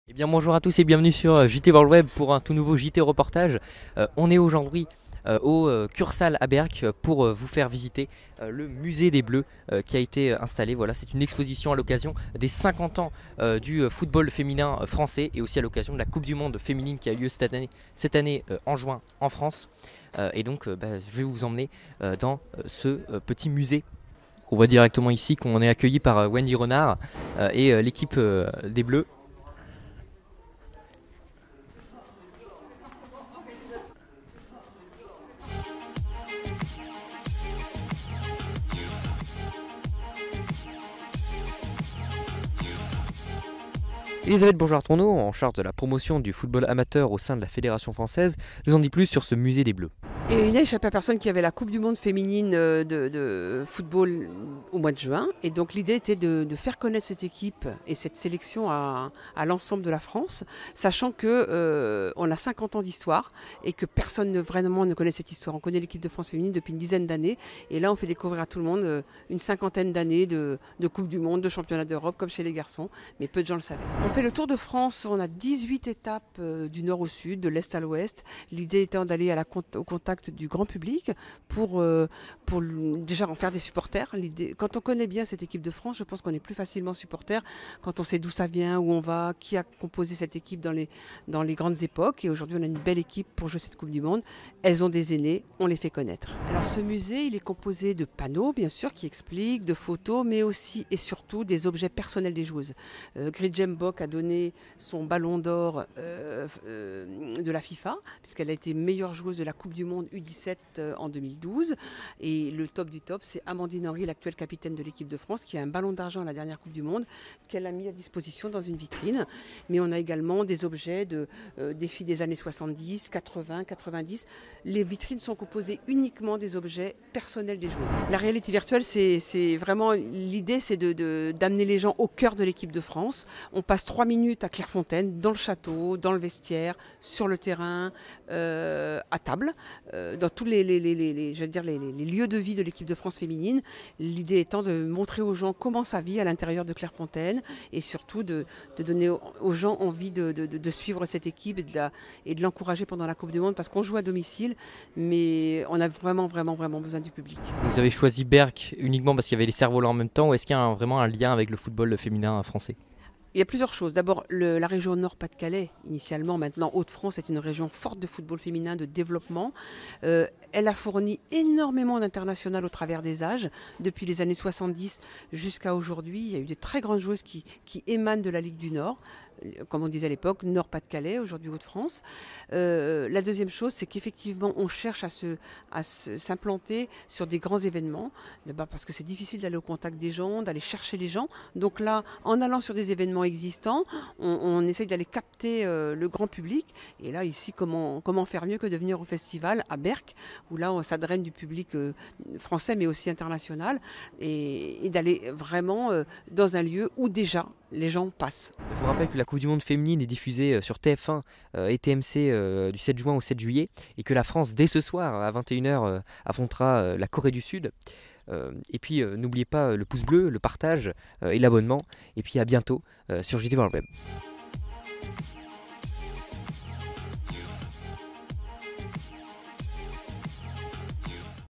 Eh bien bonjour à tous et bienvenue sur JT World Web pour un tout nouveau JT reportage. On est aujourd'hui au Cursal à Berck pour vous faire visiter le musée des Bleus qui a été installé. Voilà, c'est une exposition à l'occasion des 50 ans du football féminin français et aussi à l'occasion de la Coupe du Monde féminine qui a eu lieu cette année en juin en France. Et donc je vais vous emmener dans ce petit musée. On voit directement ici qu'on est accueilli par Wendy Renard et l'équipe des Bleus. Elisabeth Bourgeard-Tourneau, en charge de la promotion du football amateur au sein de la Fédération française, nous en dit plus sur ce musée des Bleus. Et il n'a échappé à personne qu'il y avait la Coupe du Monde féminine de football au mois de juin. Et donc l'idée était de faire connaître cette équipe et cette sélection à l'ensemble de la France, sachant qu'on a 50 ans d'histoire et que personne vraiment ne connaît cette histoire. On connaît l'équipe de France féminine depuis une dizaine d'années. Et là, on fait découvrir à tout le monde une cinquantaine d'années de Coupe du Monde, de championnat d'Europe, comme chez les garçons. Mais peu de gens le savaient. On fait le tour de France. On a 18 étapes du nord au sud, de l'est à l'ouest. L'idée étant d'aller au contact du grand public pour déjà en faire des supporters. Quand on connaît bien cette équipe de France, je pense qu'on est plus facilement supporter quand on sait d'où ça vient, où on va, qui a composé cette équipe dans les grandes époques. Et aujourd'hui, on a une belle équipe pour jouer cette Coupe du Monde. Elles ont des aînés, on les fait connaître. Alors ce musée, il est composé de panneaux, bien sûr, qui expliquent, de photos, mais aussi et surtout des objets personnels des joueuses. Gridjem Bock a donné son ballon d'or de la FIFA, puisqu'elle a été meilleure joueuse de la Coupe du Monde U17 en 2012. Et le top du top, c'est Amandine Henry, l'actuelle capitaine de l'équipe de France, qui a un ballon d'argent à la dernière Coupe du Monde, qu'elle a mis à disposition dans une vitrine. Mais on a également des objets des filles des années 70, 80, 90. Les vitrines sont composées uniquement des objets personnels des joueuses. La réalité virtuelle, c'est vraiment l'idée, c'est d'amener les gens au cœur de l'équipe de France. On passe 3 minutes à Clairefontaine, dans le château, dans le vestiaire, sur le terrain, à table, dans tous les lieux de vie de l'équipe de France féminine. L'idée étant de montrer aux gens comment ça vit à l'intérieur de Clairefontaine et surtout de donner aux gens envie de suivre cette équipe et de l'encourager pendant la Coupe du Monde, parce qu'on joue à domicile, mais on a vraiment besoin du public. Vous avez choisi Berck uniquement parce qu'il y avait les cerfs-volants en même temps, ou est-ce qu'il y a vraiment un lien avec le football féminin français ? Il y a plusieurs choses. D'abord, la région Nord-Pas-de-Calais, initialement, maintenant Hauts-de-France, est une région forte de football féminin, de développement. Elle a fourni énormément d'international au travers des âges. Depuis les années 70 jusqu'à aujourd'hui, il y a eu des très grandes joueuses qui émanent de la Ligue du Nord, comme on disait à l'époque, Nord-Pas-de-Calais, aujourd'hui Hauts-de-France. La deuxième chose, c'est qu'effectivement, on cherche à s'implanter sur des grands événements. D'abord parce que c'est difficile d'aller au contact des gens, d'aller chercher les gens. Donc là, en allant sur des événements existants, on essaye d'aller capter le grand public. Et là, ici, comment faire mieux que de venir au festival à Berck, où là, ça draine du public français, mais aussi international, et d'aller vraiment dans un lieu où déjà les gens passent. Je vous rappelle que la Coupe du Monde féminine est diffusée sur TF1 et TMC du 7 juin au 7 juillet, et que la France, dès ce soir à 21 h, affrontera la Corée du Sud. Et puis n'oubliez pas le pouce bleu, le partage et l'abonnement. Et puis à bientôt sur JT World Web.